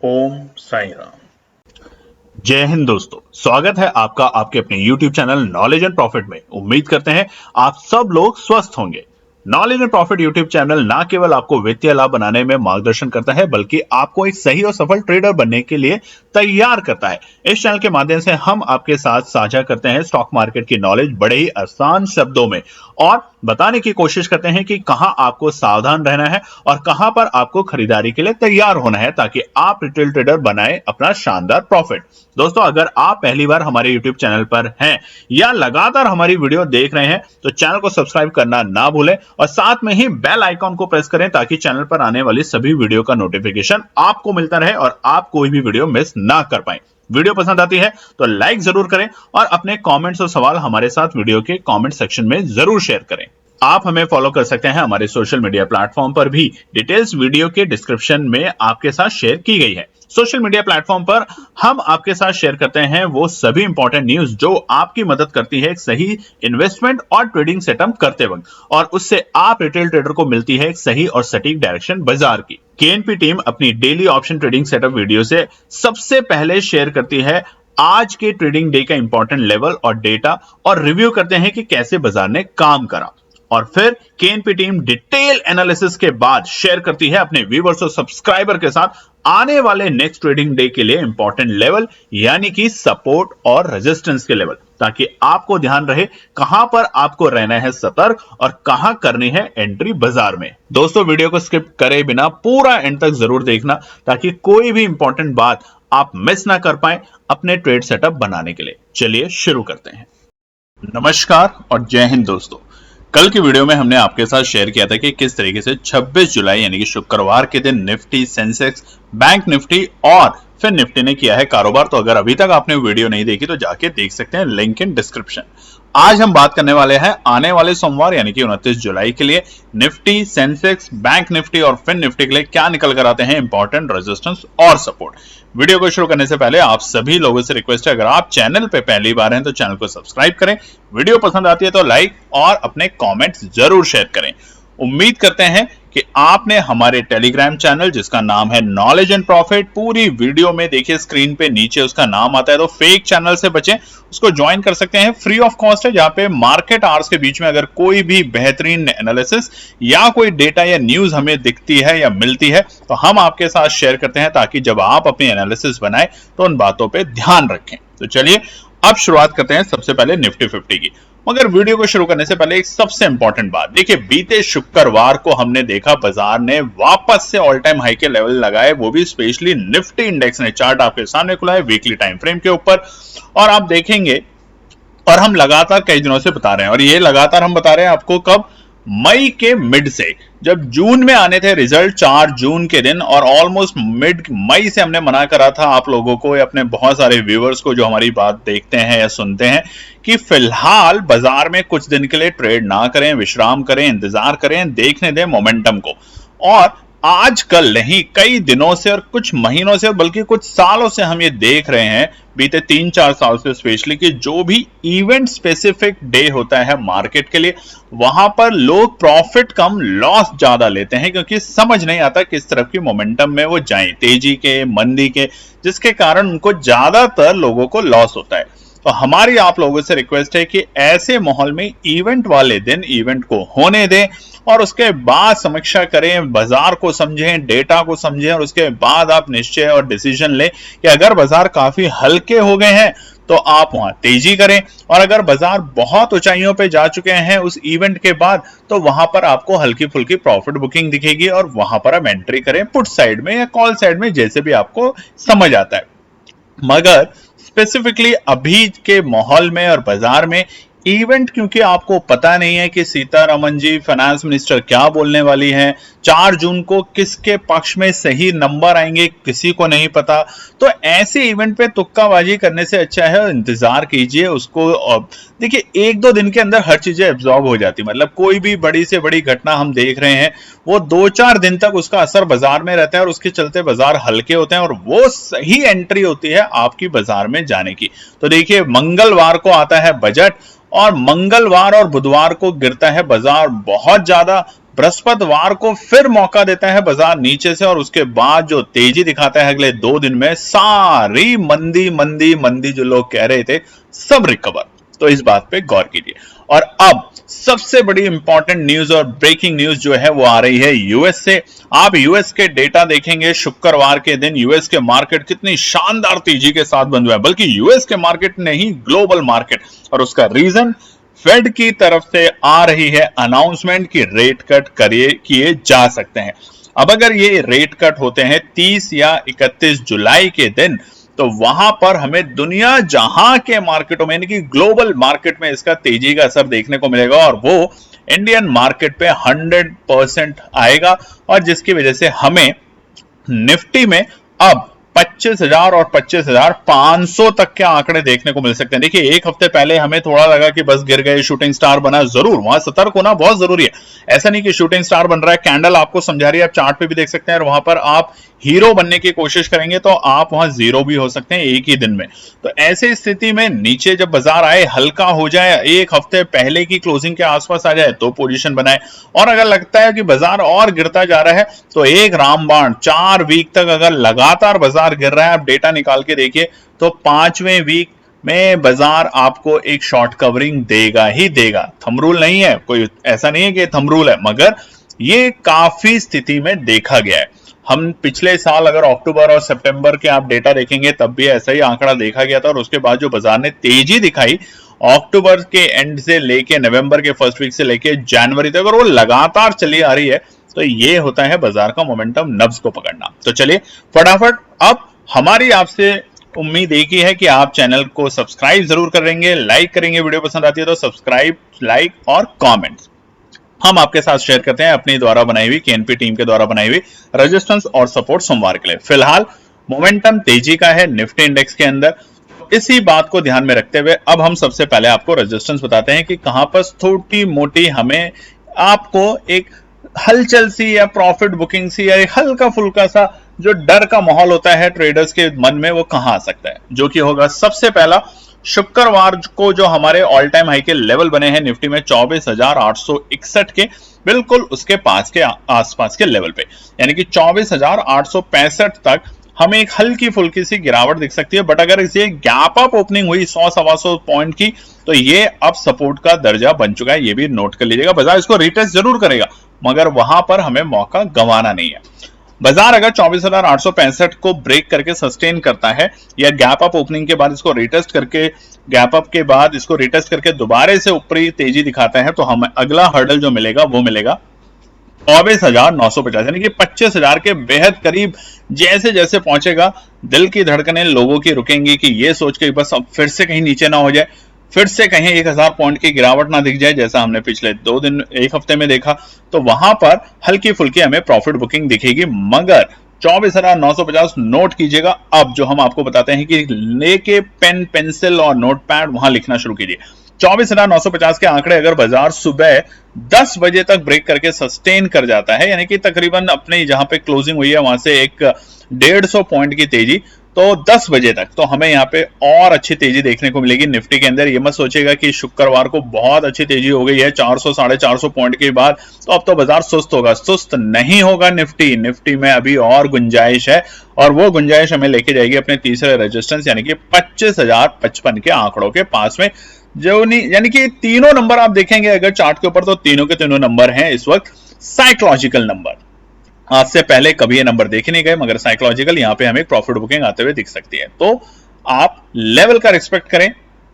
ओम साई राम। जय हिंद दोस्तों, स्वागत है आपका आपके अपने YouTube channel knowledge and profit में। उम्मीद करते हैं आप सब लोग स्वस्थ होंगे। Knowledge and profit YouTube channel ना केवल आपको वित्तीय लाभ बनाने में मार्गदर्शन करता है, बल्कि आपको एक सही और सफल ट्रेडर बनने के लिए तैयार करता है। इस चैनल के माध्यम से हम आपके साथ साझा करते हैं स्टॉक मार्केट की नॉलेज बड़े ही आसान शब्दों में, और बताने की कोशिश करते हैं कि कहां आपको सावधान रहना है और कहां पर आपको खरीदारी के लिए तैयार होना है, ताकि आप रिटेल ट्रेडर बनाए अपना शानदार प्रॉफिट। दोस्तों, अगर आप पहली बार हमारे YouTube चैनल पर हैं या लगातार हमारी वीडियो देख रहे हैं तो चैनल को सब्सक्राइब करना ना भूलें और साथ में ही बेल आइकॉन को प्रेस करें, ताकि चैनल पर आने वाली सभी वीडियो का नोटिफिकेशन आपको मिलता रहे और आप कोई भी वीडियो मिस ना कर पाए। वीडियो पसंद आती है तो लाइक जरूर करें और अपने कमेंट्स और सवाल हमारे साथ वीडियो के कमेंट सेक्शन में जरूर शेयर करें। आप हमें फॉलो कर सकते हैं हमारे सोशल मीडिया प्लेटफॉर्म पर भी, डिटेल्स वीडियो के डिस्क्रिप्शन में आपके साथ शेयर की गई है। सोशल मीडिया प्लेटफॉर्म पर हम आपके साथ शेयर करते हैं वो सभी इंपॉर्टेंट न्यूज जो आपकी मदद करती है एक सही इन्वेस्टमेंट और ट्रेडिंग सेटअप करते वक्त, और उससे आप रिटेल ट्रेडर को मिलती है एक सही और सटीक डायरेक्शन बाजार की। केएनपी टीम अपनी daily option trading setup video से सबसे पहले शेयर करती है आज के ट्रेडिंग डे का इंपॉर्टेंट लेवल और डेटा, और रिव्यू करते हैं कि कैसे बाजार ने काम करा। और फिर केएनपी टीम डिटेल एनालिसिस के बाद शेयर करती है अपने व्यूअर्स और सब्सक्राइबर के साथ आने वाले नेक्स्ट ट्रेडिंग डे के लिए इंपॉर्टेंट लेवल, यानी कि सपोर्ट और रेजिस्टेंस के लेवल, ताकि आपको ध्यान रहे कहां पर आपको रहना है सतर्क और कहां करनी है एंट्री बाजार में। दोस्तों, वीडियो को स्किप करे बिना पूरा एंड तक जरूर देखना, ताकि कोई भी इंपॉर्टेंट बात आप मिस ना कर पाए अपने ट्रेड सेटअप बनाने के लिए। चलिए शुरू करते हैं। नमस्कार और जय हिंद दोस्तों। कल की वीडियो में हमने आपके साथ शेयर किया था कि किस तरीके से 26 जुलाई यानी कि शुक्रवार के दिन निफ्टी, सेंसेक्स, बैंक निफ्टी और फिर निफ्टी ने किया है कारोबार। तो अगर अभी तक आपने वीडियो नहीं देखी तो जाके देख सकते हैं, लिंक इन डिस्क्रिप्शन। आज हम बात करने वाले हैं आने वाले सोमवार यानी कि 29 जुलाई के लिए निफ्टी, सेंसेक्स, बैंक निफ्टी और फिर निफ्टी के लिए क्या निकल कर आते हैं इंपॉर्टेंट रेजिस्टेंस और सपोर्ट। वीडियो को शुरू करने से पहले आप सभी लोगों से रिक्वेस्ट है, अगर आप चैनल पे पहली बार हैं तो चैनल को सब्सक्राइब करें, वीडियो पसंद आती है तो लाइक और अपने कमेंट्स जरूर शेयर करें। उम्मीद करते हैं कि आपने हमारे टेलीग्राम चैनल जिसका नाम है नॉलेज एंड प्रॉफिट, पूरी वीडियो में देखिए स्क्रीन पे नीचे उसका नाम आता है, तो फेक चैनल से बचें, उसको ज्वाइन कर सकते हैं, फ्री ऑफ कॉस्ट है, जहां पे मार्केट आवर्स के बीच में अगर कोई भी बेहतरीन एनालिसिस या कोई डेटा या न्यूज हमें दिखती है या मिलती है तो हम आपके साथ शेयर करते हैं, ताकि जब आप अपनी एनालिसिस बनाए तो उन बातों पर ध्यान रखें। तो चलिए अब शुरुआत करते हैं सबसे पहले निफ्टी 50 की। मगर वीडियो को शुरू करने से पहले एक सबसे इंपॉर्टेंट बात देखिए, बीते शुक्रवार को हमने देखा बाजार ने वापस से ऑल टाइम हाई के लेवल लगाए, वो भी स्पेशली निफ्टी इंडेक्स ने। चार्ट आपके सामने खुला है वीकली टाइम फ्रेम के ऊपर, और आप देखेंगे, और हम लगातार कई दिनों से बता रहे हैं, और ये लगातार हम बता रहे हैं आपको कब, मई के मिड से, जब जून में आने थे रिजल्ट 4 जून के दिन, और ऑलमोस्ट मिड मई से हमने मना करा था आप लोगों को या अपने बहुत सारे व्यूअर्स को जो हमारी बात देखते हैं या सुनते हैं, कि फिलहाल बाजार में कुछ दिन के लिए ट्रेड ना करें, विश्राम करें, इंतजार करें, देखने दें मोमेंटम को। और आजकल नहीं, कई दिनों से और कुछ महीनों से, बल्कि कुछ सालों से हम ये देख रहे हैं, बीते 3-4 साल से स्पेशली, कि जो भी इवेंट स्पेसिफिक डे होता है मार्केट के लिए, वहां पर लोग प्रॉफिट कम लॉस ज्यादा लेते हैं, क्योंकि समझ नहीं आता किस तरफ की मोमेंटम में वो जाएं, तेजी के, मंदी के, जिसके कारण उनको ज्यादातर लोगों को लॉस होता है। तो हमारी आप लोगों से रिक्वेस्ट है कि ऐसे माहौल में इवेंट वाले दिन इवेंट को होने दें, और उसके बाद समीक्षा करें, बाजार को समझें, डेटा को समझें, और उसके बाद आप निश्चय और डिसीजन लें कि अगर बाजार काफी हल्के हो गए हैं तो आप वहां तेजी करें, और अगर बाजार बहुत ऊंचाइयों पे जा चुके हैं उस इवेंट के बाद, तो वहां पर आपको हल्की फुल्की प्रॉफिट बुकिंग दिखेगी, और वहां पर आप एंट्री करें पुट साइड में या कॉल साइड में, जैसे भी आपको समझ आता है। मगर स्पेसिफिकली अभी के माहौल में और बाजार में इवेंट, क्योंकि आपको पता नहीं है कि सीतारमन जी फाइनेंस मिनिस्टर क्या बोलने वाली हैं, 4 जून को किसके पक्ष में सही नंबर आएंगे किसी को नहीं पता, तो ऐसे इवेंट पे तुक्काबाजी करने से अच्छा है इंतजार कीजिए उसको। देखिए, 1-2 दिन के अंदर हर चीजें एब्जॉर्ब हो जाती, मतलब कोई भी बड़ी से बड़ी घटना हम देख रहे हैं वो 2-4 दिन तक उसका असर बाजार में रहता है, और उसके चलते बाजार हल्के होते हैं, और वो सही एंट्री होती है आपकी बाजार में जाने की। तो देखिए, मंगलवार को आता है बजट, और मंगलवार और बुधवार को गिरता है बाजार बहुत ज्यादा, बृहस्पतिवार को फिर मौका देता है बाजार नीचे से, और उसके बाद जो तेजी दिखाता है अगले 2 दिन में, सारी मंदी मंदी मंदी जो लोग कह रहे थे सब रिकवर। तो इस बात पे गौर कीजिए। और अब सबसे बड़ी इंपॉर्टेंट न्यूज और ब्रेकिंग न्यूज जो है वो आ रही है यूएस से। आप यूएस के डेटा देखेंगे, शुक्रवार के दिन यूएस के मार्केट कितनी शानदार तेजी के साथ बंद हुआ है, बल्कि यूएस के मार्केट नहीं, ग्लोबल मार्केट। और उसका रीजन फेड की तरफ से आ रही है अनाउंसमेंट कि रेट कट किए जा सकते हैं। अब अगर ये रेट कट होते हैं 30 या 31 जुलाई के दिन, तो वहां पर हमें दुनिया जहां के मार्केटों में, यानी कि ग्लोबल मार्केट में इसका तेजी का असर देखने को मिलेगा, और वो इंडियन मार्केट पे 100% आएगा। और जिसकी वजह से हमें निफ्टी में अब 25,000 और 25,500 तक के आंकड़े देखने को मिल सकते हैं। देखिए, एक हफ्ते पहले हमें थोड़ा लगा कि बस गिर गए, शूटिंग स्टार बना। जरूर वहां सतर्क होना बहुत जरूरी है। ऐसा नहीं कि शूटिंग स्टार बन रहा है, कैंडल आपको समझा रही है, आप चार्ट पे भी देख सकते हैं, और वहां पर आप हीरो बनने की कोशिश करेंगे तो आप वहां जीरो भी हो सकते हैं एक ही दिन में। तो ऐसी स्थिति में नीचे जब बाजार आए, हल्का हो जाए, एक हफ्ते पहले की क्लोजिंग के आसपास आ जाए, तो पोजीशन बनाए। और अगर लगता है कि बाजार और गिरता जा रहा है, तो एक रामबाण 4 वीक तक अगर लगातार बाजार गिर रहा है, आप डेटा निकाल के देखिए, तो 5वें वीक में बाजार आपको एक शॉर्ट कवरिंग देगा ही देगा। थंब रूल नहीं है, कोई ऐसा नहीं है कि थंब रूल है, मगर ये काफी स्थिति में देखा गया है। हम पिछले साल अगर अक्टूबर और सितंबर के आप डेटा देखेंगे, तब भी ऐसा ही आंकड़ा देखा गया था। और उसके बाद जो बाजार ने तेजी दिखाई अक्टूबर के एंड से लेके नवंबर के फर्स्ट वीक से लेके जनवरी तक, और वो लगातार चली आ रही है, तो ये होता है बाजार का मोमेंटम, नब्ज को पकड़ना। तो चलिए फटाफट, अब हमारी आपसे उम्मीद एक ही है कि आप चैनल को सब्सक्राइब जरूर करेंगे, लाइक करेंगे, वीडियो पसंद आती है तो सब्सक्राइब, लाइक और कमेंट्स हम आपके साथ शेयर करते हैं अपनी द्वारा बनाई हुई, केएनपी टीम के द्वारा बनाई हुई रेजिस्टेंस और सपोर्ट सोमवार के लिए। फिलहाल मोमेंटम तेजी का है निफ्टी इंडेक्स के अंदर। इसी बात को ध्यान में रखते हुए अब हम सबसे पहले आपको रेजिस्टेंस बताते हैं कि कहां पर थोड़ी मोटी हमें आपको एक हलचल सी या प्रॉफिट बुकिंग सी या हल्का फुल्का सा जो डर का माहौल होता है ट्रेडर्स के मन में, वो कहां आ सकता है, जो कि होगा सबसे पहला शुक्रवार को जो हमारे ऑल टाइम हाई के लेवल बने हैं निफ्टी में 24,861 के, बिल्कुल उसके पास के आसपास के लेवल पे, यानी कि 24,865 तक हमें एक हल्की फुल्की सी गिरावट दिख सकती है। बट अगर इसे गैप अप ओपनिंग हुई 100-125 पॉइंट की, तो ये अब सपोर्ट का दर्जा बन चुका है, ये भी नोट कर लीजिएगा। बाजार इसको रिटेस्ट जरूर करेगा, मगर वहां पर हमें मौका गंवाना नहीं है। बाजार अगर 24,865 को ब्रेक करके सस्टेन करता है, या गैप अप ओपनिंग के बाद इसको रिटेस्ट करके, गैप अप के बाद इसको रिटेस्ट करके दोबारा से ऊपरी तेजी दिखाता है, तो हमें अगला हर्डल जो मिलेगा वो मिलेगा 24,950, यानी कि 25,000 के बेहद करीब जैसे जैसे पहुंचेगा, दिल की धड़कनें लोगों की रुकेंगी कि ये सोच के बस अब फिर से कहीं नीचे ना हो जाए, फिर से कहीं 1,000 पॉइंट की गिरावट ना दिख जाए, जैसा हमने पिछले 2 दिन, एक हफ्ते में देखा। तो वहां पर हल्की फुल्की हमें प्रॉफिट बुकिंग दिखेगी, मगर 24,950 नोट कीजिएगा। अब जो हम आपको बताते हैं कि लेके पेन, पेंसिल और नोटपैड वहां लिखना शुरू कीजिए। 24,950 के आंकड़े अगर बाजार सुबह 10 बजे तक ब्रेक करके सस्टेन कर जाता है, यानी कि तकरीबन अपनी जहां पे क्लोजिंग हुई है वहां से एक 150 पॉइंट की तेजी, तो 10 बजे तक तो हमें यहाँ पे और अच्छी तेजी देखने को मिलेगी निफ्टी के अंदर। ये मत सोचेगा कि शुक्रवार को बहुत अच्छी तेजी हो गई है 400-450 पॉइंट के बाद, तो अब तो बाजार सुस्त होगा। सुस्त नहीं होगा निफ्टी में अभी और गुंजाइश है, और वो गुंजाइश हमें लेके जाएगी अपने तीसरे रेजिस्टेंस यानी कि 25,055 के आंकड़ों के पास में, जो नहीं, यानी कि तीनों नंबर आप देखेंगे अगर चार्ट के ऊपर, तो तीनों के तीनों नंबर हैं इस वक्त साइकोलॉजिकल नंबर। आज से पहले कभी ये नंबर देखे नहीं गए, मगर साइकोलॉजिकल यहाँ पे हमें प्रॉफिट बुकिंग आते हुए दिख सकती है। तो आप लेवल का रिस्पेक्ट करें,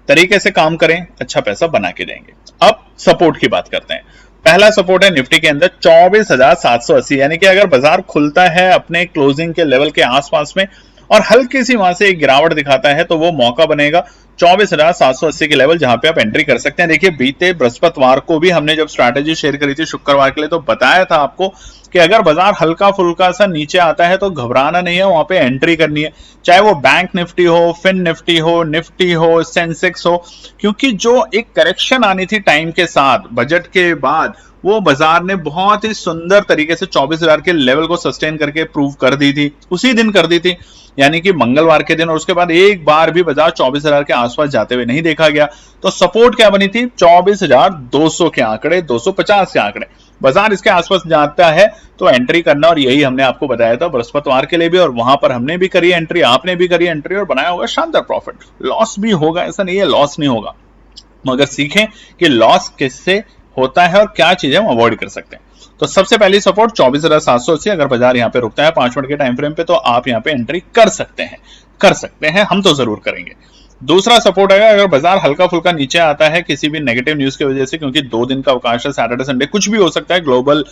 तरीके से काम करें, अच्छा पैसा बना के देंगे। अब सपोर्ट की बात करते हैं। पहला सपोर्ट है निफ्टी के अंदर 24,780, यानी कि अगर बाजार खुलता है अपने क्लोजिंग के लेवल के आसपास में और हल्की सी वहां से एक गिरावट दिखाता है, तो वो मौका बनेगा 24,780 के लेवल, जहां पे आप एंट्री कर सकते हैं। देखिए, बीते बृहस्पतिवार को भी हमने जब स्ट्रैटेजी शेयर करी थी शुक्रवार के लिए, तो बताया था आपको कि अगर बाजार हल्का फुल्का सा नीचे आता है तो घबराना नहीं है, वहां पे एंट्री करनी है, चाहे वो बैंक निफ्टी हो, फिन निफ्टी हो, सेंसेक्स हो, क्योंकि जो एक करेक्शन आनी थी टाइम के साथ बजट के बाद, वो बाजार ने बहुत ही सुंदर तरीके से 24,000 के लेवल को सस्टेन करके प्रूव कर दी थी, उसी दिन कर दी थी, यानी कि मंगलवार के दिन, और उसके बाद एक बार भी बाजार 24,000 के आसपास जाते हुए नहीं देखा गया। तो सपोर्ट क्या बनी थी? 24,200 के आंकड़े, 250 के आंकड़े। बाजार इसके आसपास जाता है तो एंट्री करना, और यही हमने आपको बताया था बृहस्पतिवार के लिए भी, और वहां पर हमने भी करी एंट्री, आपने भी करी एंट्री, और बनाया होगा शानदार प्रॉफिट। लॉस भी होगा, ऐसा नहीं है लॉस नहीं होगा, मगर सीखें कि लॉस किससे होता है और क्या चीजें हम अवॉइड कर सकते हैं। तो सबसे पहली सपोर्ट 24,780, अगर बाजार यहां पे रुकता है 5 मिनट के टाइम फ्रेम पे, तो आप यहां पे एंट्री कर सकते हैं, हम तो जरूर करेंगे। दूसरा सपोर्ट है अगर बाजार हल्का फुल्का नीचे आता है किसी भी नेगेटिव न्यूज की वजह से, क्योंकि 2 दिन का अवकाश है, सैटरडे संडे, कुछ भी हो सकता है, ग्लोबल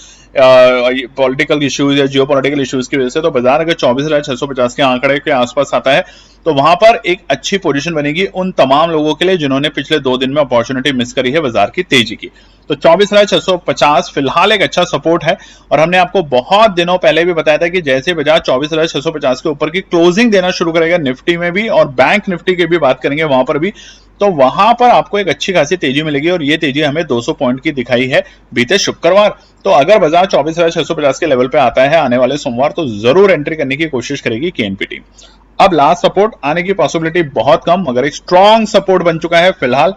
पॉलिटिकल इश्यूज या जियो पॉलिटिकल इश्यूज की वजह से, तो बाजार अगर 24,650 के आंकड़े के आसपास आता है तो वहां पर एक अच्छी पोजीशन बनेगी उन तमाम लोगों के लिए जिन्होंने पिछले 2 दिन में अपॉर्चुनिटी मिस करी है बाजार की तेजी की। तो 24,650 फिलहाल एक अच्छा सपोर्ट है, और हमने आपको बहुत दिनों पहले भी बताया था कि जैसे बाजार 24,650 के ऊपर की क्लोजिंग देना शुरू करेगा निफ्टी में भी, और बैंक निफ्टी की भी बात करेंगे वहां पर भी, तो वहां पर आपको एक अच्छी खासी तेजी मिलेगी, और ये तेजी हमें 200 पॉइंट की दिखाई है बीते शुक्रवार। तो अगर बाजार 24,650 के लेवल पे आता है आने वाले सोमवार, तो जरूर एंट्री करने की कोशिश करेगी केएनपी टीम। अब लास्ट सपोर्ट आने की पॉसिबिलिटी बहुत कम, मगर एक स्ट्रॉन्ग सपोर्ट बन चुका है फिलहाल,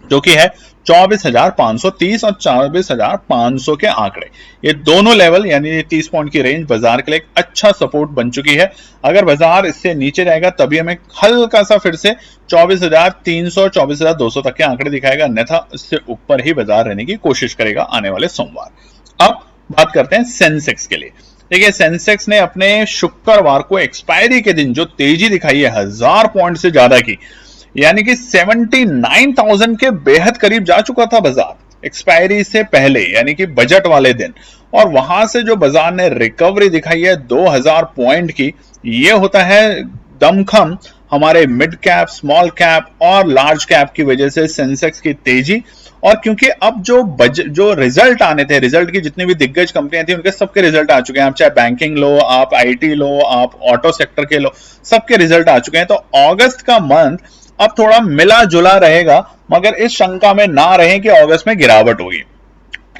जो कि है 24,530 और 24,500 के आंकड़े। ये दोनों लेवल यानी 30 पॉइंट की रेंज बाजार के लिए एक अच्छा सपोर्ट बन चुकी है। अगर बाजार इससे नीचे जाएगा तभी हमें हल्का सा फिर से 24,300 24,200 तक के आंकड़े दिखाएगा, अन्यथा इससे ऊपर ही बाजार रहने की कोशिश करेगा आने वाले सोमवार। अब बात करते हैं सेंसेक्स के लिए। देखिए, सेंसेक्स ने अपने शुक्रवार को एक्सपायरी के दिन जो तेजी दिखाई है 1000 पॉइंट से ज्यादा की, यानी कि 79,000 के बेहद करीब जा चुका था बाजार एक्सपायरी से पहले, यानी कि बजट वाले दिन, और वहां से जो बाजार ने रिकवरी दिखाई है 2000 पॉइंट की, ये होता है दमखम हमारे मिड कैप, स्मॉल कैप और लार्ज कैप की वजह से सेंसेक्स की तेजी। और क्योंकि अब जो रिजल्ट आने थे, रिजल्ट की जितनी भी दिग्गज कंपनियां थी उनके सबके रिजल्ट आ चुके हैं, आप चाहे बैंकिंग लो, आप आईटी लो, आप ऑटो सेक्टर के लो, सबके रिजल्ट आ चुके हैं। तो अगस्त का मंथ अब थोड़ा मिला जुला रहेगा, मगर इस शंका में ना रहें कि अगस्त में गिरावट होगी,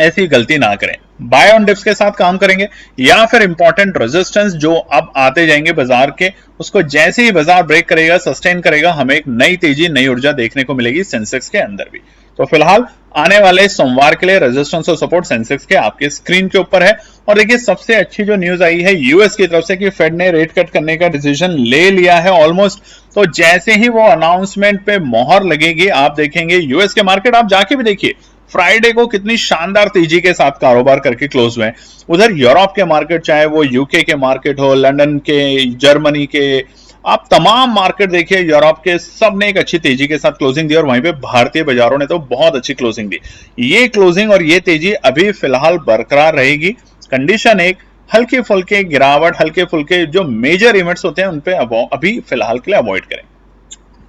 ऐसी गलती ना करें। बाय ऑन डिप्स के साथ काम करेंगे, या फिर इंपॉर्टेंट रेजिस्टेंस जो अब आते जाएंगे बाजार के, उसको जैसे ही बाजार ब्रेक करेगा, सस्टेन करेगा, हमें एक नई तेजी, नई ऊर्जा देखने को मिलेगी सेंसेक्स के अंदर भी। तो फिलहाल आने वाले सोमवार के लिए रेजिस्टेंस और सपोर्ट सेंसेक्स के आपके स्क्रीन के ऊपर है। और देखिए, सबसे अच्छी जो न्यूज आई है यूएस की तरफ से कि फेड ने रेट कट करने का डिसीजन ले लिया है ऑलमोस्ट। तो जैसे ही वो अनाउंसमेंट पे मोहर लगेगी, आप देखेंगे यूएस के मार्केट, आप जाके भी देखिए फ्राइडे को कितनी शानदार तेजी के साथ कारोबार करके क्लोज हुए। उधर यूरोप के मार्केट, चाहे वो यूके के मार्केट हो, लंदन के, जर्मनी के, आप तमाम मार्केट देखिए यूरोप के, सब ने एक अच्छी तेजी के साथ क्लोजिंग दी, और वहीं पे भारतीय बाजारों ने तो बहुत अच्छी क्लोजिंग दी। ये क्लोजिंग और ये तेजी अभी फिलहाल बरकरार रहेगी। कंडीशन एक, हल्के फुल्के गिरावट, हल्के फुल्के जो मेजर इवेंट्स होते हैं उन पे अभी फिलहाल के लिए अवॉइड करें।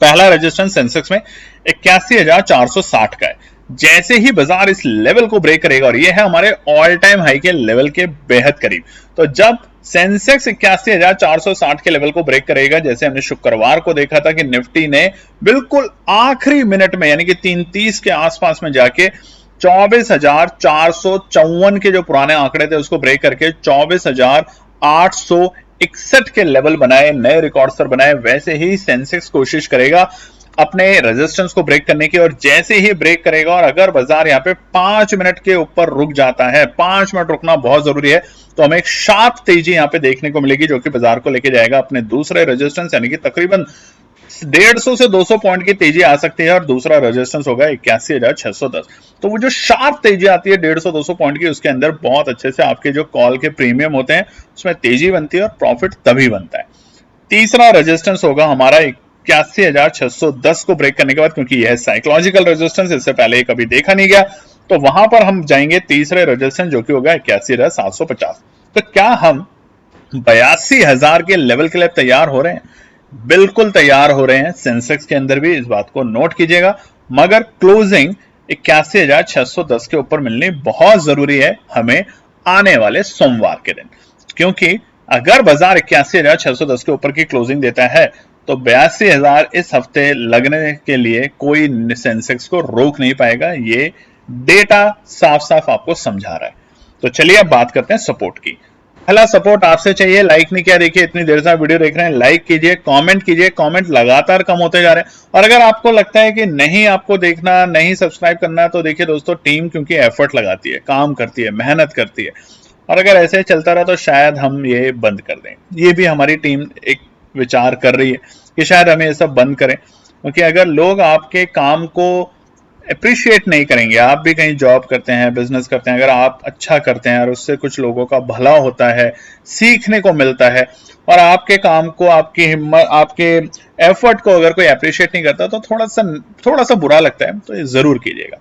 पहला रेजिस्टेंस सेंसेक्स में 81,460 का है। जैसे ही बाजार इस लेवल को ब्रेक करेगा, और ये है हमारे ऑल टाइम हाई के लेवल के बेहद करीब, तो जब सेंसेक्स 81,460 के लेवल को ब्रेक करेगा, जैसे हमने शुक्रवार को देखा था कि निफ्टी ने बिल्कुल आखिरी मिनट में यानी कि 3:30 के आसपास में जाके 24,454 के जो पुराने आंकड़े थे उसको ब्रेक करके 24,861 के लेवल बनाए, नए रिकॉर्ड सर बनाए, वैसे ही सेंसेक्स कोशिश करेगा अपने रेजिस्टेंस को ब्रेक करने की। और जैसे ही ब्रेक करेगा, और अगर बाजार यहाँ पे 5 मिनट के ऊपर रुक जाता है, 5 मिनट रुकना बहुत जरूरी है, तो हमें एक शार्प तेजी यहाँ पे देखने को मिलेगी, जो कि बाजार को लेके जाएगा अपने दूसरे रेजिस्टेंस, यानी कि तकरीबन 150 से 200 पॉइंट की तेजी आ सकती है, और दूसरा रेजिस्टेंस होगा 81,610। तो वो जो शार्प तेजी आती है 150-200 पॉइंट की, उसके अंदर बहुत अच्छे से आपके जो कॉल के प्रीमियम होते हैं उसमें तेजी बनती है और प्रॉफिट तभी बनता है। तीसरा रेजिस्टेंस होगा हमारा 81,610 को ब्रेक करने के बाद, क्योंकि यह साइकोलॉजिकल रेजिस्टेंस इससे पहले कभी देखा नहीं गया, तो वहां पर हम जाएंगे तीसरे रेजिस्टेंस जो कि होगा 81,750। तो क्या हम 82,000 के लेवल के लिए तैयार हो रहे हैं? बिल्कुल तैयार हो रहे हैं। सेंसेक्स के अंदर भी इस बात को नोट कीजिएगा, मगर क्लोजिंग 81,610 के ऊपर मिलनी बहुत जरूरी है हमें आने वाले सोमवार के दिन, क्योंकि अगर बाजार 81,610 के ऊपर की क्लोजिंग देता है तो 82,000 इस हफ्ते लगने के लिए कोई सेंसेक्स को रोक नहीं पाएगा। ये डेटा साफ साफ आपको समझा रहा है। तो चलिए अब बात करते हैं सपोर्ट की। पहला सपोर्ट आपसे चाहिए, लाइक नहीं किया, देखिए इतनी देर से आप वीडियो देख रहे हैं, लाइक कीजिए, कमेंट कीजिए। कमेंट लगातार कम होते जा रहे हैं, और अगर आपको लगता है कि नहीं आपको देखना, नहीं सब्सक्राइब करना, तो देखिए दोस्तों, टीम क्योंकि एफर्ट लगाती है, काम करती है, मेहनत करती है, और अगर ऐसे चलता रहा तो शायद हम ये बंद कर दें। ये भी हमारी टीम एक विचार कर रही है कि शायद हमें ये सब बंद करें, क्योंकि अगर लोग आपके काम को अप्रिशिएट नहीं करेंगे, आप भी कहीं जॉब करते हैं, बिजनेस करते हैं, अगर आप अच्छा करते हैं और उससे कुछ लोगों का भला होता है, सीखने को मिलता है, और आपके काम को, आपकी हिम्मत, आपके एफर्ट को अगर कोई अप्रिशिएट नहीं करता तो थोड़ा सा बुरा लगता है। तो ये जरूर कीजिएगा।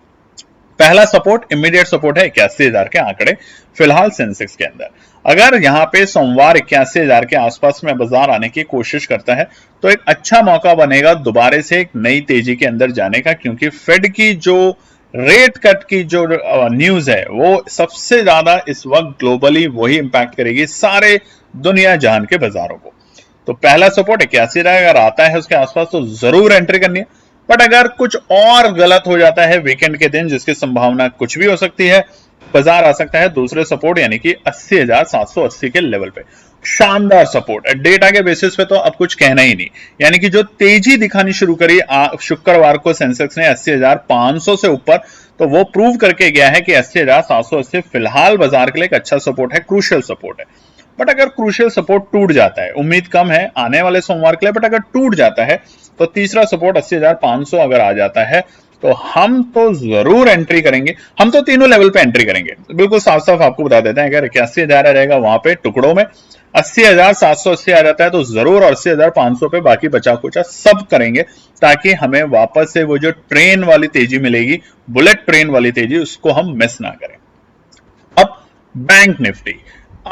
पहला सपोर्ट, इमीडिएट सपोर्ट है 81,000 के आंकड़े फिलहाल सेंसेक्स के अंदर। अगर यहाँ पे सोमवार 81,000 के आसपास में बाजार आने की कोशिश करता है तो एक अच्छा मौका बनेगा दोबारा से एक नई तेजी के अंदर जाने का, क्योंकि फेड की जो रेट कट की जो न्यूज है वो सबसे ज्यादा इस वक्त ग्लोबली वही इंपैक्ट करेगी सारे दुनिया जहान के बाजारों को। तो पहला सपोर्ट 81,000 अगर आता है उसके आसपास तो जरूर एंट्री करनी है। बट अगर कुछ और गलत हो जाता है वीकेंड के दिन, जिसकी संभावना कुछ भी हो सकती है, बाजार आ सकता है दूसरे सपोर्ट यानी कि 80,780 के लेवल पे। शानदार सपोर्ट है, डेटा के बेसिस पे तो अब कुछ कहना ही नहीं। यानी कि जो तेजी दिखानी शुरू करी शुक्रवार को सेंसेक्स ने 80,500 से ऊपर, तो वो प्रूव करके गया है कि 80,780 फिलहाल बाजार के लिए एक अच्छा सपोर्ट है, क्रूशियल सपोर्ट है। बट अगर क्रूशियल सपोर्ट टूट जाता है, उम्मीद कम है आने वाले सोमवार के लिए, बट अगर टूट जाता है तो तीसरा सपोर्ट 80,500 अगर आ जाता है तो हम तो जरूर एंट्री करेंगे। हम तो तीनों लेवल पे एंट्री करेंगे, बिल्कुल साफ साफ आपको बता देते हैं। अगर 81,000 रहेगा वहां पे टुकड़ों में, 80,780 आ जाता है तो जरूर, और 80,500 पे बाकी बचा कुचा सब करेंगे, ताकि हमें वापस से वो जो ट्रेन वाली तेजी मिलेगी, बुलेट ट्रेन वाली तेजी, उसको हम मिस ना करें। अब बैंक निफ्टी,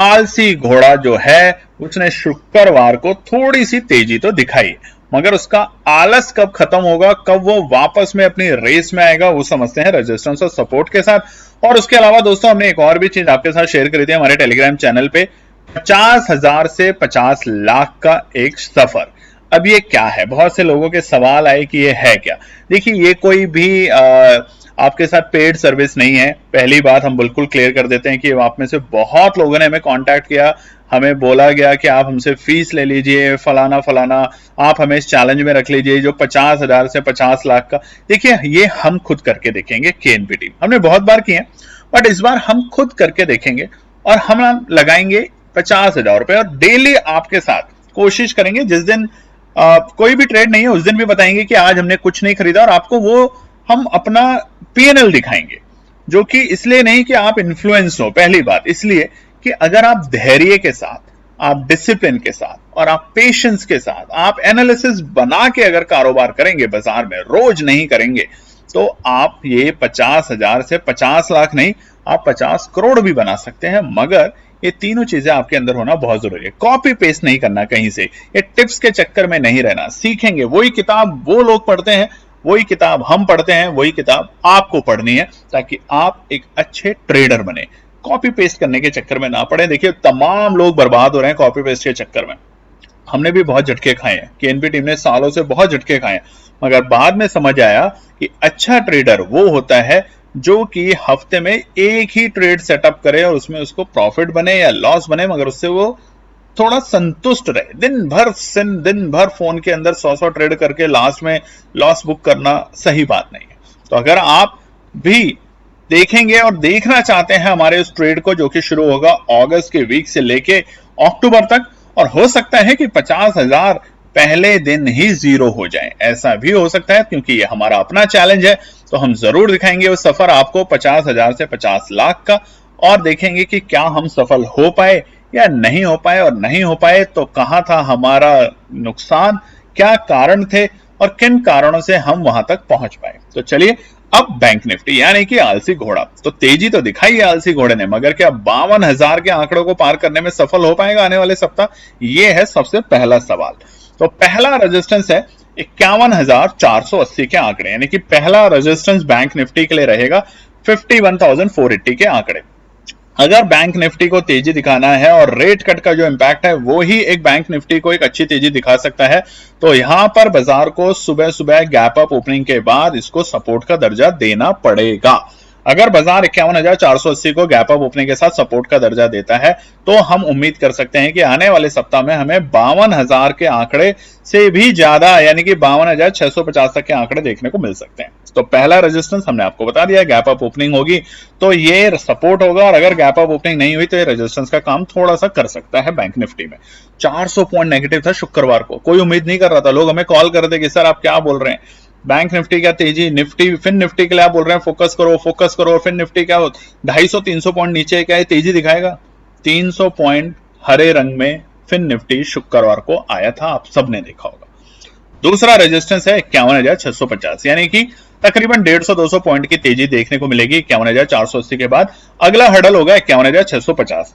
आलसी घोड़ा जो है उसने शुक्रवार को थोड़ी सी तेजी तो दिखाई, मगर उसका आलस कब खत्म होगा, कब वो वापस में अपनी रेस में आएगा, वो समझते हैं रेजिस्टेंस और सपोर्ट के साथ। और उसके अलावा दोस्तों हमने एक और भी चीज आपके साथ शेयर करी थी हमारे टेलीग्राम चैनल पे, 50,000 से 50 लाख का एक सफर। अब ये क्या है, बहुत से लोगों के सवाल आए कि ये है क्या। देखिए, ये कोई भी आपके साथ पेड सर्विस नहीं है। पहली बात हम बिल्कुल क्लियर कर देते हैं कि आप में से बहुत लोगों ने हमें कांटेक्ट किया, हमें बोला गया कि आप हमसे फीस ले लीजिए, फलाना फलाना, आप हमें इस चैलेंज में रख लीजिए जो 50,000 से 50 लाख का। देखिए, ये हम खुद करके देखेंगे, केएनपी टीम, हमने बहुत बार किए हैं, बट इस बार हम खुद करके देखेंगे और हम लगाएंगे 50,000 रुपए, और डेली आपके साथ कोशिश करेंगे। जिस दिन कोई भी ट्रेड नहीं है उस दिन भी बताएंगे कि आज हमने कुछ नहीं खरीदा, और आपको वो हम अपना पीएनएल दिखाएंगे, जो कि इसलिए नहीं कि आप इन्फ्लुएंस हो, पहली बात इसलिए कि अगर आप धैर्य के साथ, आप डिसिप्लिन के साथ और आप पेशेंस के साथ, आप एनालिसिस बना के अगर कारोबार करेंगे बाजार में, रोज नहीं करेंगे, तो आप ये 50,000 से 50 लाख नहीं, आप 50 करोड़ भी बना सकते हैं। मगर ये तीनों चीजें आपके अंदर होना बहुत जरूरी है। कॉपी पेस्ट नहीं करना कहीं से, ये टिप्स के चक्कर में नहीं रहना। सीखेंगे, वही किताब वो लोग पढ़ते हैं, वही किताब हम पढ़ते हैं, वही किताब आपको पढ़नी है, ताकि आप एक अच्छे ट्रेडर बने। कॉपी पेस्ट करने के चक्कर में ना पड़े। देखिए, तमाम लोग बर्बाद हो रहे हैं कॉपी पेस्ट के चक्कर में। हमने भी बहुत झटके खाए हैं, केएनपी टीम ने सालों से बहुत झटके खाए हैं, मगर बाद में समझ आया कि अच्छा ट्रेडर वो होता है जो कि हफ्ते में एक ही ट्रेड सेटअप करे और उसमें उसको प्रॉफिट बने या लॉस बने, मगर उससे वो थोड़ा संतुष्ट रहे। दिन भर फोन के अंदर 100 ट्रेड करके लास्ट में लॉस बुक करना सही बात नहीं है। तो अगर आप भी देखेंगे और देखना चाहते हैं हमारे उस ट्रेड को, जो कि शुरू होगा अगस्त के वीक से लेके अक्टूबर तक, और हो सकता है कि 50,000 पहले दिन ही जीरो हो जाए, ऐसा भी हो सकता है, क्योंकि ये हमारा अपना चैलेंज है। तो हम जरूर दिखाएंगे वो सफर आपको 50,000 से 50 लाख का, और देखेंगे कि क्या हम सफल हो पाए या नहीं हो पाए, और नहीं हो पाए तो कहां था हमारा नुकसान, क्या कारण थे, और किन कारणों से हम वहां तक पहुंच पाए। तो चलिए, अब बैंक निफ्टी यानी कि आलसी घोड़ा, तो तेजी तो दिखाई है आलसी घोड़े ने, मगर क्या 52,000 के आंकड़ों को पार करने में सफल हो पाएगा आने वाले सप्ताह? ये है सबसे पहला सवाल। तो पहला रेजिस्टेंस है 51,480 के आंकड़े, यानी कि पहला रेजिस्टेंस बैंक निफ्टी के लिए रहेगा 51,480 के आंकड़े। अगर बैंक निफ्टी को तेजी दिखाना है और रेट कट का जो इंपैक्ट है वो ही एक बैंक निफ्टी को एक अच्छी तेजी दिखा सकता है, तो यहां पर बाजार को सुबह सुबह गैप अप ओपनिंग के बाद इसको सपोर्ट का दर्जा देना पड़ेगा। अगर बाजार 51,480 को गैप अप ओपनिंग के साथ सपोर्ट का दर्जा देता है तो हम उम्मीद कर सकते हैं कि आने वाले सप्ताह में हमें 52,000 के आंकड़े से भी ज्यादा यानी कि 52,650 तक के आंकड़े देखने को मिल सकते हैं। तो पहला रेजिस्टेंस हमने आपको बता दिया, गैप अप ओपनिंग होगी तो ये सपोर्ट होगा, और अगर गैप अप ओपनिंग नहीं हुई तो ये रेजिस्टेंस का काम थोड़ा सा कर सकता है बैंक निफ्टी में। 400 पॉइंट नेगेटिव था शुक्रवार को, कोई उम्मीद नहीं कर रहा था, लोग हमें कॉल कर रहे थे कि सर आप क्या बोल रहे हैं, बैंक निफ्टी क्या तेजी, निफ्टी फिन निफ्टी के लिए आप बोल रहे हैं फोकस करो, फिन निफ्टी क्या 250-300 पॉइंट नीचे क्या है तेजी दिखाएगा। 300 पॉइंट हरे रंग में फिन निफ्टी शुक्रवार को आया था, आप सबने देखा होगा। दूसरा रेजिस्टेंस है 51,650, यानी कि तकरीबन 150-200 पॉइंट की तेजी देखने को मिलेगी 51,480 के बाद। अगला हर्डल होगा 51,650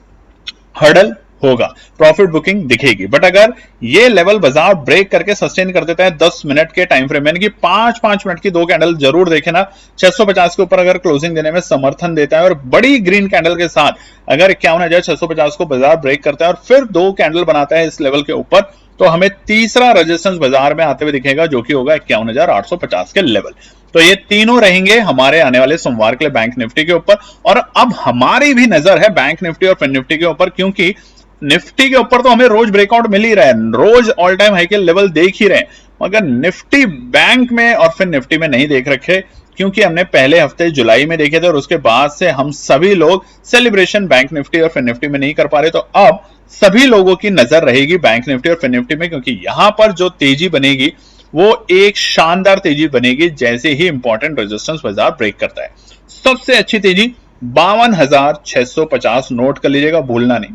हर्डल होगा, प्रॉफिट बुकिंग दिखेगी। बट अगर ये लेवल बाजार ब्रेक करके सस्टेन कर देता है 10 मिनट के टाइम फ्रेम, यानी कि 5-5 मिनट की दो कैंडल जरूर देखे ना, 650 के ऊपर अगर क्लोजिंग देने में समर्थन देता है और बड़ी ग्रीन कैंडल के साथ अगर 51,650 को बाजार ब्रेक करता है और फिर दो कैंडल बनाता है इस लेवल के ऊपर, तो हमें तीसरा रेजिस्टेंस बाजार में आते हुए दिखेगा जो कि होगा 51,850 के लेवल। तो ये तीनों रहेंगे हमारे आने वाले सोमवार के लिए बैंक निफ्टी के ऊपर। और अब हमारी भी नजर है बैंक निफ्टी और फिन निफ्टी के ऊपर, क्योंकि निफ्टी के ऊपर तो हमें रोज ब्रेकआउट मिल ही रहा है, रोज ऑल टाइम हाई के लेवल देख ही रहे हैं, मगर निफ्टी बैंक में और फिर निफ्टी में नहीं देख रखे, क्योंकि हमने पहले हफ्ते जुलाई में देखे थे और उसके बाद से हम सभी लोग सेलिब्रेशन बैंक निफ्टी और फिन निफ्टी में नहीं कर पा रहे। तो अब सभी लोगों की नजर रहेगी बैंक निफ्टी और फिन निफ्टी में, क्योंकि यहां पर जो तेजी बनेगी वो एक शानदार तेजी बनेगी जैसे ही इंपॉर्टेंट रेजिस्टेंस बाजार ब्रेक करता है। सबसे अच्छी तेजी 52,650 नोट कर लीजिएगा, भूलना नहीं,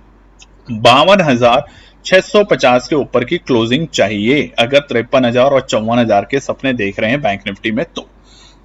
52,650 के ऊपर की क्लोजिंग चाहिए अगर 53,000 और 54,000 के सपने देख रहे हैं बैंक निफ्टी में। तो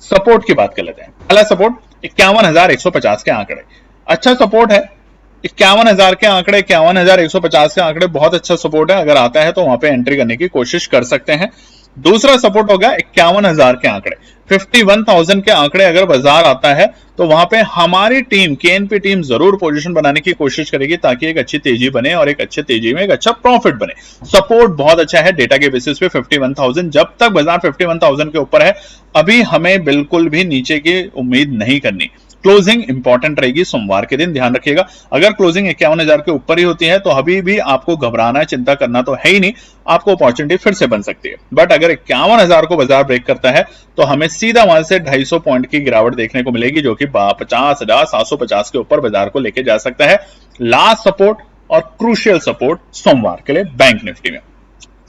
सपोर्ट की बात कर लेते हैं। पहला सपोर्ट 51,150 के आंकड़े, अच्छा सपोर्ट है। 51,000 के आंकड़े, 51,150 के आंकड़े बहुत अच्छा सपोर्ट है, अगर आता है तो वहां पे एंट्री करने की कोशिश कर सकते हैं। दूसरा सपोर्ट होगा 51,000 के आंकड़े, 51,000 के आंकड़े अगर बाजार आता है तो वहां पे हमारी टीम केएनपी टीम जरूर पोजीशन बनाने की कोशिश करेगी ताकि एक अच्छी तेजी बने और एक अच्छी तेजी में एक अच्छा प्रॉफिट बने। सपोर्ट बहुत अच्छा है डेटा के बेसिस पे 51,000, जब तक बाजार 51,000 के ऊपर है अभी हमें बिल्कुल भी नीचे की उम्मीद नहीं करनी। क्लोजिंग इंपॉर्टेंट रहेगी सोमवार के दिन, ध्यान रखिएगा। अगर क्लोजिंग 51,000 के ऊपर ही होती है तो अभी भी आपको घबराना चिंता करना तो है ही नहीं, आपको अपॉर्चुनिटी फिर से बन सकती है। बट अगर 51,000 को बाजार ब्रेक करता है तो हमें सीधा वहां से 250 पॉइंट की गिरावट देखने को मिलेगी जो कि 50,750 के ऊपर बाजार को लेके जा सकता है। लास्ट सपोर्ट और क्रूशियल सपोर्ट सोमवार के लिए बैंक निफ्टी में।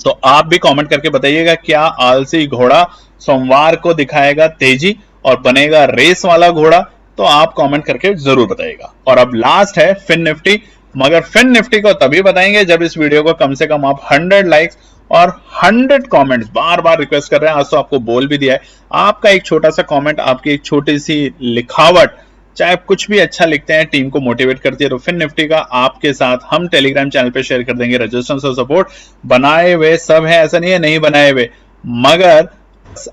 तो आप भी कमेंट करके बताइएगा क्या आलसी घोड़ा सोमवार को दिखाएगा तेजी और बनेगा रेस वाला घोड़ा, तो आप कमेंट करके जरूर बताइएगा। और अब लास्ट है फिन निफ्टी, मगर फिन निफ्टी को तभी बताएंगे जब इस वीडियो को कम से कम आप 100 लाइक्स और 100 कमेंट्स, बार बार रिक्वेस्ट कर रहे हैं, आज तो आपको बोल भी दिया है, आपका एक छोटा सा कमेंट, आपकी एक छोटी सी लिखावट, चाहे कुछ भी अच्छा लिखते हैं, टीम को मोटिवेट करती है। तो फिन निफ्टी का आपके साथ हम टेलीग्राम चैनल पे शेयर कर देंगे रेजिस्टेंस और सपोर्ट, बनाए हुए सब है, ऐसा नहीं है नहीं बनाए हुए, मगर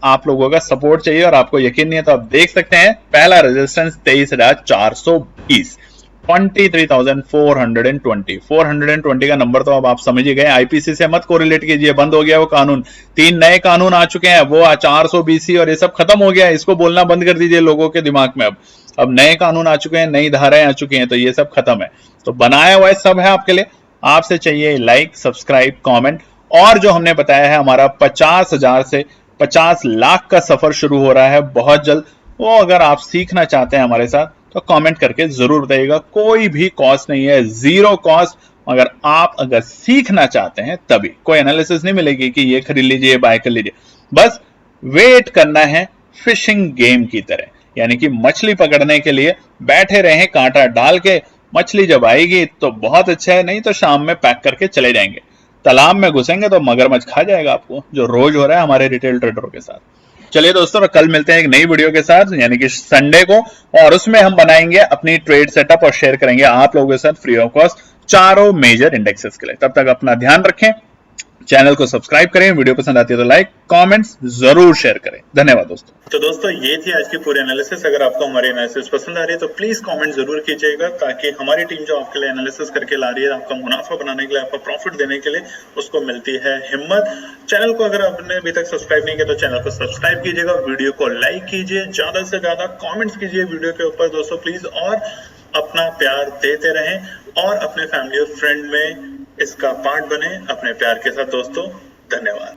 आप लोगों का सपोर्ट चाहिए और आपको यकीन नहीं है तो आप देख सकते हैं। पहला रेजिस्टेंस 23,420, 23,420, 420 का नंबर तो अब आप समझ ही गए। आईपीसी से मत कोरिलेट कीजिए, बंद हो गया वो कानून, 3 नए कानून आ चुके हैं, वो 420 और ये सब खत्म हो गया है, इसको बोलना बंद कर दीजिए लोगों के दिमाग में। अब नए कानून आ चुके हैं, नई धाराएं आ चुकी हैं, तो ये सब खत्म है। तो बनाया हुआ है सब है आपके लिए, आपसे चाहिए लाइक, सब्सक्राइब, कमेंट, और जो हमने बताया है हमारा 50,000 से 50 लाख का सफर शुरू हो रहा है बहुत जल्द, वो अगर आप सीखना चाहते हैं हमारे साथ तो कमेंट करके जरूर बताइएगा। कोई भी कॉस्ट नहीं है, जीरो कॉस्ट, मगर आप अगर सीखना चाहते हैं तभी, कोई एनालिसिस नहीं मिलेगी कि ये खरीद लीजिए बाय कर लीजिए, बस वेट करना है फिशिंग गेम की तरह, यानी कि मछली पकड़ने के लिए बैठे रहे कांटा डाल के, मछली जब आएगी तो बहुत अच्छा है, नहीं तो शाम में पैक करके चले जाएंगे। तालाब में घुसेंगे तो मगरमच्छ खा जाएगा आपको, जो रोज हो रहा है हमारे रिटेल ट्रेडरों के साथ। चलिए दोस्तों, कल मिलते हैं एक नई वीडियो के साथ, यानी कि संडे को, और उसमें हम बनाएंगे अपनी ट्रेड सेटअप और शेयर करेंगे आप लोगों के साथ फ्री ऑफ कॉस्ट चारों मेजर इंडेक्सेस के लिए। तब तक अपना ध्यान रखें, चैनल को सब्सक्राइब करें, वीडियो पसंद आती है तो लाइक, कमेंट्स जरूर शेयर करें। धन्यवाद दोस्तों। तो दोस्तों ये थी आज की पूरी एनालिसिस। अगर आपको हमारी एनालिसिस पसंद आ रही है तो प्लीज कमेंट जरूर कीजिएगा, ताकि हमारी टीम जो आपके लिए एनालिसिस करके ला रही है, आपका मुनाफा बनाने के लिए, आपको प्रॉफिट देने के लिए, उसको मिलती है हिम्मत। चैनल को अगर आपने अभी तक सब्सक्राइब नहीं किया तो चैनल को सब्सक्राइब कीजिएगा, वीडियो को लाइक कीजिए, ज्यादा से ज्यादा कॉमेंट्स कीजिए वीडियो के ऊपर दोस्तों प्लीज, और अपना प्यार देते रहें और अपने फैमिली और फ्रेंड में इसका पार्ट बने अपने प्यार के साथ दोस्तों। धन्यवाद।